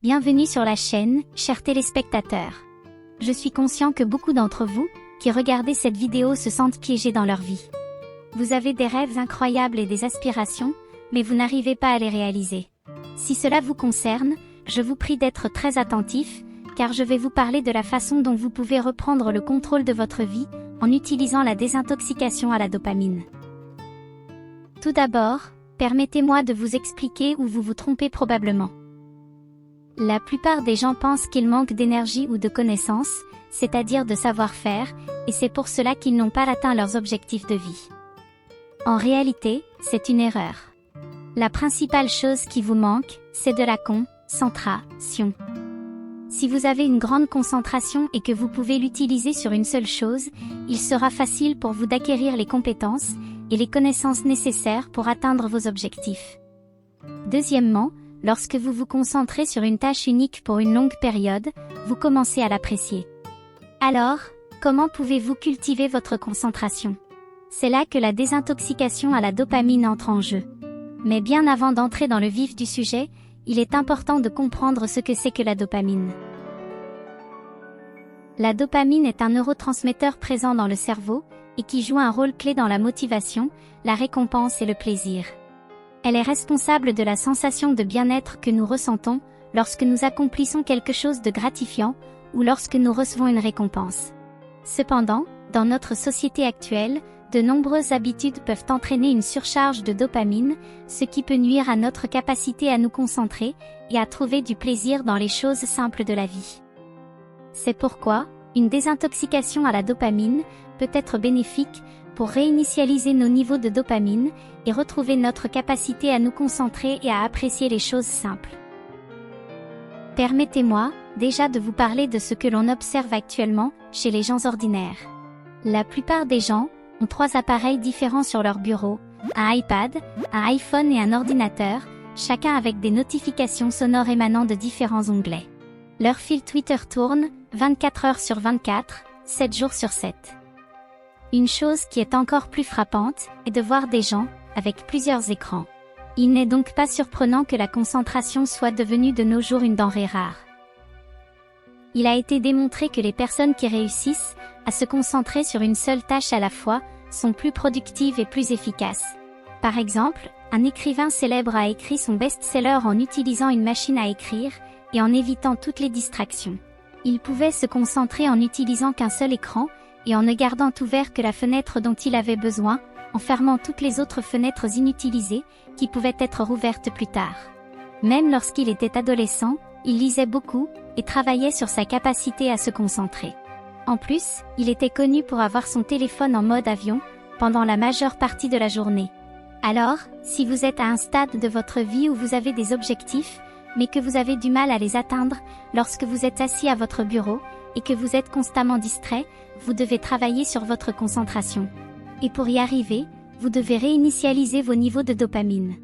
Bienvenue sur la chaîne, chers téléspectateurs. Je suis conscient que beaucoup d'entre vous, qui regardez cette vidéo se sentent piégés dans leur vie. Vous avez des rêves incroyables et des aspirations, mais vous n'arrivez pas à les réaliser. Si cela vous concerne, je vous prie d'être très attentif, car je vais vous parler de la façon dont vous pouvez reprendre le contrôle de votre vie, en utilisant la désintoxication à la dopamine. Tout d'abord, permettez-moi de vous expliquer où vous vous trompez probablement. La plupart des gens pensent qu'ils manquent d'énergie ou de connaissances, c'est-à-dire de savoir-faire, et c'est pour cela qu'ils n'ont pas atteint leurs objectifs de vie. En réalité, c'est une erreur. La principale chose qui vous manque, c'est de la concentration. Si vous avez une grande concentration et que vous pouvez l'utiliser sur une seule chose, il sera facile pour vous d'acquérir les compétences et les connaissances nécessaires pour atteindre vos objectifs. Deuxièmement, lorsque vous vous concentrez sur une tâche unique pour une longue période, vous commencez à l'apprécier. Alors, comment pouvez-vous cultiver votre concentration? C'est là que la désintoxication à la dopamine entre en jeu. Mais bien avant d'entrer dans le vif du sujet, il est important de comprendre ce que c'est que la dopamine. La dopamine est un neurotransmetteur présent dans le cerveau, et qui joue un rôle clé dans la motivation, la récompense et le plaisir. Elle est responsable de la sensation de bien-être que nous ressentons lorsque nous accomplissons quelque chose de gratifiant ou lorsque nous recevons une récompense. Cependant, dans notre société actuelle, de nombreuses habitudes peuvent entraîner une surcharge de dopamine, ce qui peut nuire à notre capacité à nous concentrer et à trouver du plaisir dans les choses simples de la vie. C'est pourquoi, une désintoxication à la dopamine peut être bénéfique pour réinitialiser nos niveaux de dopamine et retrouver notre capacité à nous concentrer et à apprécier les choses simples. Permettez-moi, déjà de vous parler de ce que l'on observe actuellement chez les gens ordinaires. La plupart des gens ont 3 appareils différents sur leur bureau, un iPad, un iPhone et un ordinateur, chacun avec des notifications sonores émanant de différents onglets. Leur fil Twitter tourne, 24 heures sur 24, 7 jours sur 7. Une chose qui est encore plus frappante est de voir des gens avec plusieurs écrans. Il n'est donc pas surprenant que la concentration soit devenue de nos jours une denrée rare. Il a été démontré que les personnes qui réussissent à se concentrer sur une seule tâche à la fois sont plus productives et plus efficaces. Par exemple, un écrivain célèbre a écrit son best-seller en utilisant une machine à écrire et en évitant toutes les distractions. Il pouvait se concentrer en n'utilisant qu'un seul écran et en ne gardant ouvert que la fenêtre dont il avait besoin, en fermant toutes les autres fenêtres inutilisées, qui pouvaient être rouvertes plus tard. Même lorsqu'il était adolescent, il lisait beaucoup, et travaillait sur sa capacité à se concentrer. En plus, il était connu pour avoir son téléphone en mode avion, pendant la majeure partie de la journée. Alors, si vous êtes à un stade de votre vie où vous avez des objectifs, mais que vous avez du mal à les atteindre, lorsque vous êtes assis à votre bureau, et que vous êtes constamment distrait, vous devez travailler sur votre concentration. Et pour y arriver, vous devez réinitialiser vos niveaux de dopamine.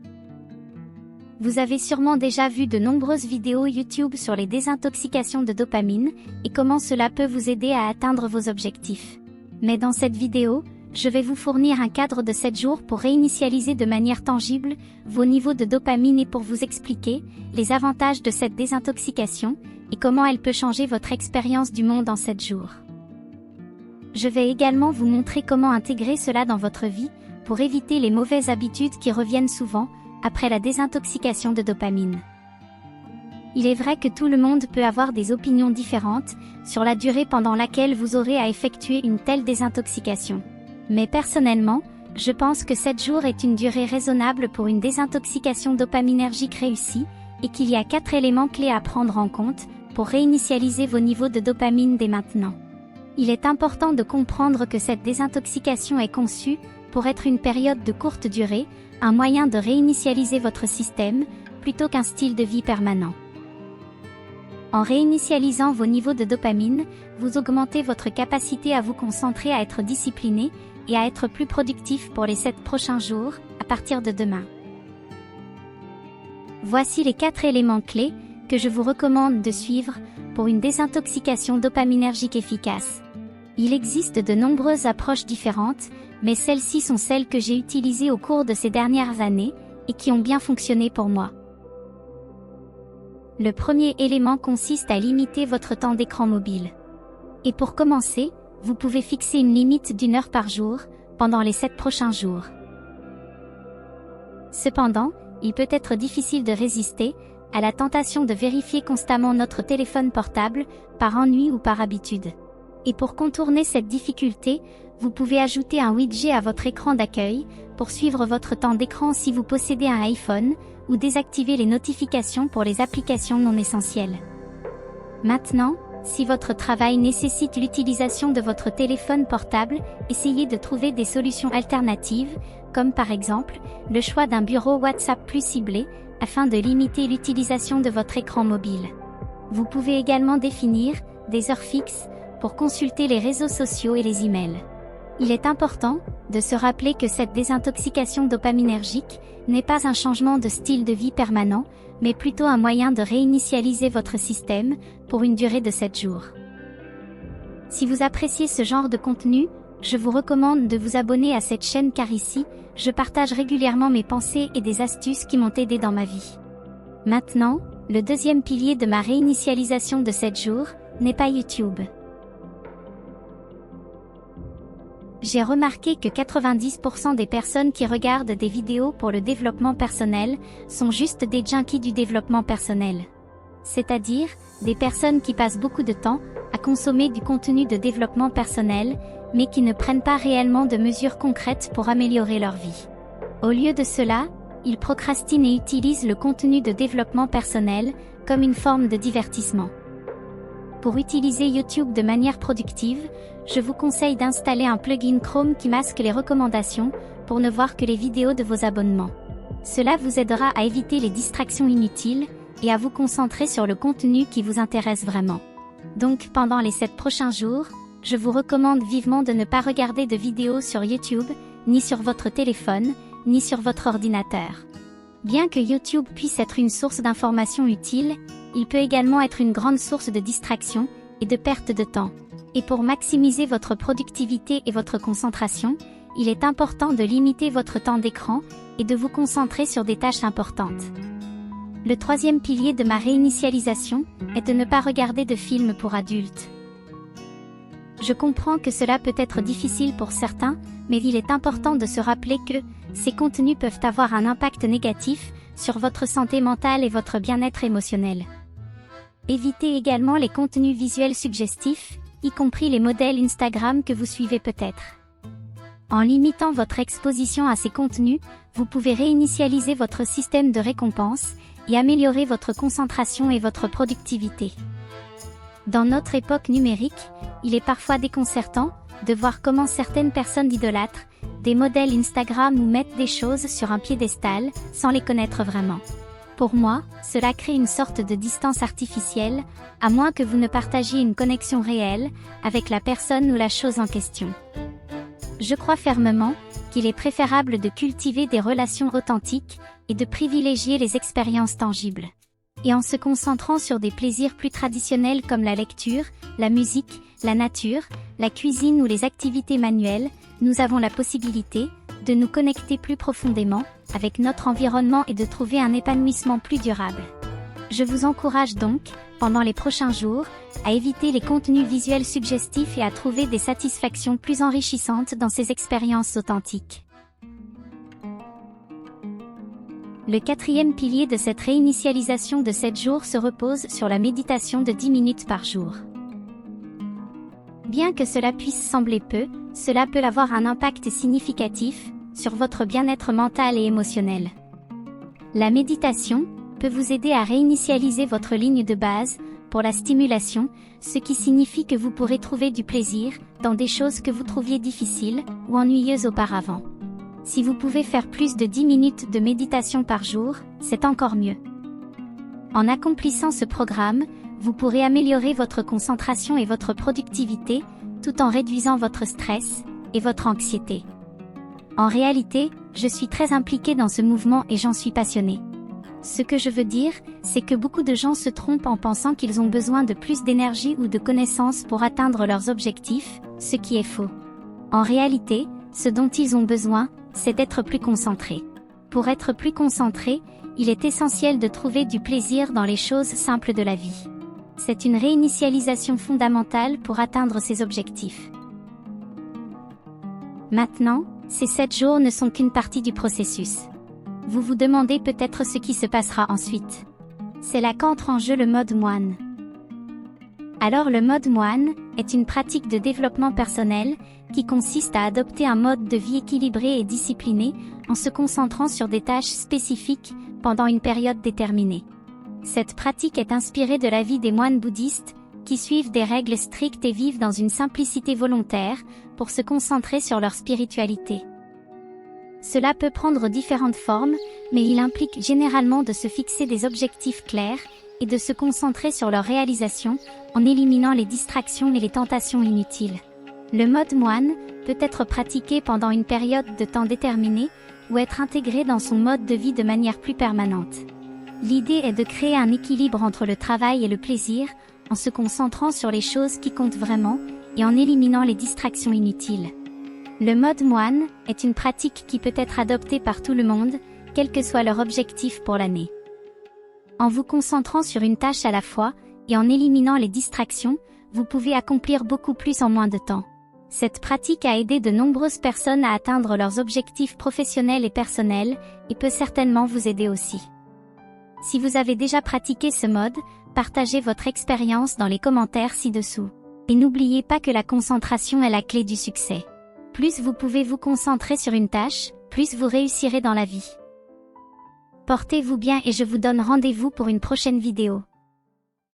Vous avez sûrement déjà vu de nombreuses vidéos YouTube sur les désintoxications de dopamine, et comment cela peut vous aider à atteindre vos objectifs. Mais dans cette vidéo, je vais vous fournir un cadre de 7 jours pour réinitialiser de manière tangible vos niveaux de dopamine et pour vous expliquer les avantages de cette désintoxication et comment elle peut changer votre expérience du monde en 7 jours. Je vais également vous montrer comment intégrer cela dans votre vie pour éviter les mauvaises habitudes qui reviennent souvent après la désintoxication de dopamine. Il est vrai que tout le monde peut avoir des opinions différentes sur la durée pendant laquelle vous aurez à effectuer une telle désintoxication. Mais personnellement, je pense que 7 jours est une durée raisonnable pour une désintoxication dopaminergique réussie, et qu'il y a 4 éléments clés à prendre en compte pour réinitialiser vos niveaux de dopamine dès maintenant. Il est important de comprendre que cette désintoxication est conçue pour être une période de courte durée, un moyen de réinitialiser votre système, plutôt qu'un style de vie permanent. En réinitialisant vos niveaux de dopamine, vous augmentez votre capacité à vous concentrer, à être discipliné, et à être plus productif pour les 7 prochains jours, à partir de demain. Voici les 4 éléments clés que je vous recommande de suivre pour une désintoxication dopaminergique efficace. Il existe de nombreuses approches différentes, mais celles-ci sont celles que j'ai utilisées au cours de ces dernières années, et qui ont bien fonctionné pour moi. Le premier élément consiste à limiter votre temps d'écran mobile. Et pour commencer, vous pouvez fixer une limite d'1 heure par jour, pendant les 7 prochains jours. Cependant, il peut être difficile de résister à la tentation de vérifier constamment notre téléphone portable, par ennui ou par habitude. Et pour contourner cette difficulté, vous pouvez ajouter un widget à votre écran d'accueil, pour suivre votre temps d'écran si vous possédez un iPhone, ou désactiver les notifications pour les applications non essentielles. Maintenant, si votre travail nécessite l'utilisation de votre téléphone portable, essayez de trouver des solutions alternatives, comme par exemple, le choix d'un bureau WhatsApp plus ciblé, afin de limiter l'utilisation de votre écran mobile. Vous pouvez également définir des heures fixes pour consulter les réseaux sociaux et les emails. Il est important de se rappeler que cette désintoxication dopaminergique n'est pas un changement de style de vie permanent, mais plutôt un moyen de réinitialiser votre système pour une durée de 7 jours. Si vous appréciez ce genre de contenu, je vous recommande de vous abonner à cette chaîne car ici, je partage régulièrement mes pensées et des astuces qui m'ont aidé dans ma vie. Maintenant, le deuxième pilier de ma réinitialisation de 7 jours n'est pas YouTube. J'ai remarqué que 90% des personnes qui regardent des vidéos pour le développement personnel sont juste des junkies du développement personnel. C'est-à-dire, des personnes qui passent beaucoup de temps à consommer du contenu de développement personnel, mais qui ne prennent pas réellement de mesures concrètes pour améliorer leur vie. Au lieu de cela, ils procrastinent et utilisent le contenu de développement personnel comme une forme de divertissement. Pour utiliser YouTube de manière productive, je vous conseille d'installer un plugin Chrome qui masque les recommandations pour ne voir que les vidéos de vos abonnements. Cela vous aidera à éviter les distractions inutiles et à vous concentrer sur le contenu qui vous intéresse vraiment. Donc pendant les 7 prochains jours, je vous recommande vivement de ne pas regarder de vidéos sur YouTube, ni sur votre téléphone, ni sur votre ordinateur. Bien que YouTube puisse être une source d'informations utiles, il peut également être une grande source de distraction et de perte de temps. Et pour maximiser votre productivité et votre concentration, il est important de limiter votre temps d'écran et de vous concentrer sur des tâches importantes. Le troisième pilier de ma réinitialisation est de ne pas regarder de films pour adultes. Je comprends que cela peut être difficile pour certains, mais il est important de se rappeler que ces contenus peuvent avoir un impact négatif sur votre santé mentale et votre bien-être émotionnel. Évitez également les contenus visuels suggestifs, y compris les modèles Instagram que vous suivez peut-être. En limitant votre exposition à ces contenus, vous pouvez réinitialiser votre système de récompense et améliorer votre concentration et votre productivité. Dans notre époque numérique, il est parfois déconcertant de voir comment certaines personnes idolâtrent des modèles Instagram ou mettent des choses sur un piédestal sans les connaître vraiment. Pour moi, cela crée une sorte de distance artificielle, à moins que vous ne partagiez une connexion réelle avec la personne ou la chose en question. Je crois fermement qu'il est préférable de cultiver des relations authentiques et de privilégier les expériences tangibles. Et en se concentrant sur des plaisirs plus traditionnels comme la lecture, la musique, la nature, la cuisine ou les activités manuelles, nous avons la possibilité de nous connecter plus profondément avec notre environnement et de trouver un épanouissement plus durable. Je vous encourage donc, pendant les prochains jours, à éviter les contenus visuels suggestifs et à trouver des satisfactions plus enrichissantes dans ces expériences authentiques. Le quatrième pilier de cette réinitialisation de 7 jours se repose sur la méditation de 10 minutes par jour. Bien que cela puisse sembler peu, cela peut avoir un impact significatif sur votre bien-être mental et émotionnel. La méditation peut vous aider à réinitialiser votre ligne de base pour la stimulation, ce qui signifie que vous pourrez trouver du plaisir dans des choses que vous trouviez difficiles ou ennuyeuses auparavant. Si vous pouvez faire plus de 10 minutes de méditation par jour, c'est encore mieux. En accomplissant ce programme, vous pourrez améliorer votre concentration et votre productivité, tout en réduisant votre stress et votre anxiété. En réalité, je suis très impliquée dans ce mouvement et j'en suis passionnée. Ce que je veux dire, c'est que beaucoup de gens se trompent en pensant qu'ils ont besoin de plus d'énergie ou de connaissances pour atteindre leurs objectifs, ce qui est faux. En réalité, ce dont ils ont besoin, c'est d'être plus concentrés. Pour être plus concentré, il est essentiel de trouver du plaisir dans les choses simples de la vie. C'est une réinitialisation fondamentale pour atteindre ses objectifs. Maintenant, ces 7 jours ne sont qu'une partie du processus. Vous vous demandez peut-être ce qui se passera ensuite. C'est là qu'entre en jeu le mode moine. Alors le mode moine est une pratique de développement personnel qui consiste à adopter un mode de vie équilibré et discipliné en se concentrant sur des tâches spécifiques pendant une période déterminée. Cette pratique est inspirée de la vie des moines bouddhistes qui suivent des règles strictes et vivent dans une simplicité volontaire pour se concentrer sur leur spiritualité. Cela peut prendre différentes formes, mais il implique généralement de se fixer des objectifs clairs et de se concentrer sur leur réalisation en éliminant les distractions et les tentations inutiles. Le mode moine peut être pratiqué pendant une période de temps déterminée ou être intégré dans son mode de vie de manière plus permanente. L'idée est de créer un équilibre entre le travail et le plaisir en se concentrant sur les choses qui comptent vraiment et en éliminant les distractions inutiles. Le mode moine est une pratique qui peut être adoptée par tout le monde, quel que soit leur objectif pour l'année. En vous concentrant sur une tâche à la fois et en éliminant les distractions, vous pouvez accomplir beaucoup plus en moins de temps. Cette pratique a aidé de nombreuses personnes à atteindre leurs objectifs professionnels et personnels et peut certainement vous aider aussi. Si vous avez déjà pratiqué ce mode, partagez votre expérience dans les commentaires ci-dessous. Et n'oubliez pas que la concentration est la clé du succès. Plus vous pouvez vous concentrer sur une tâche, plus vous réussirez dans la vie. Portez-vous bien et je vous donne rendez-vous pour une prochaine vidéo.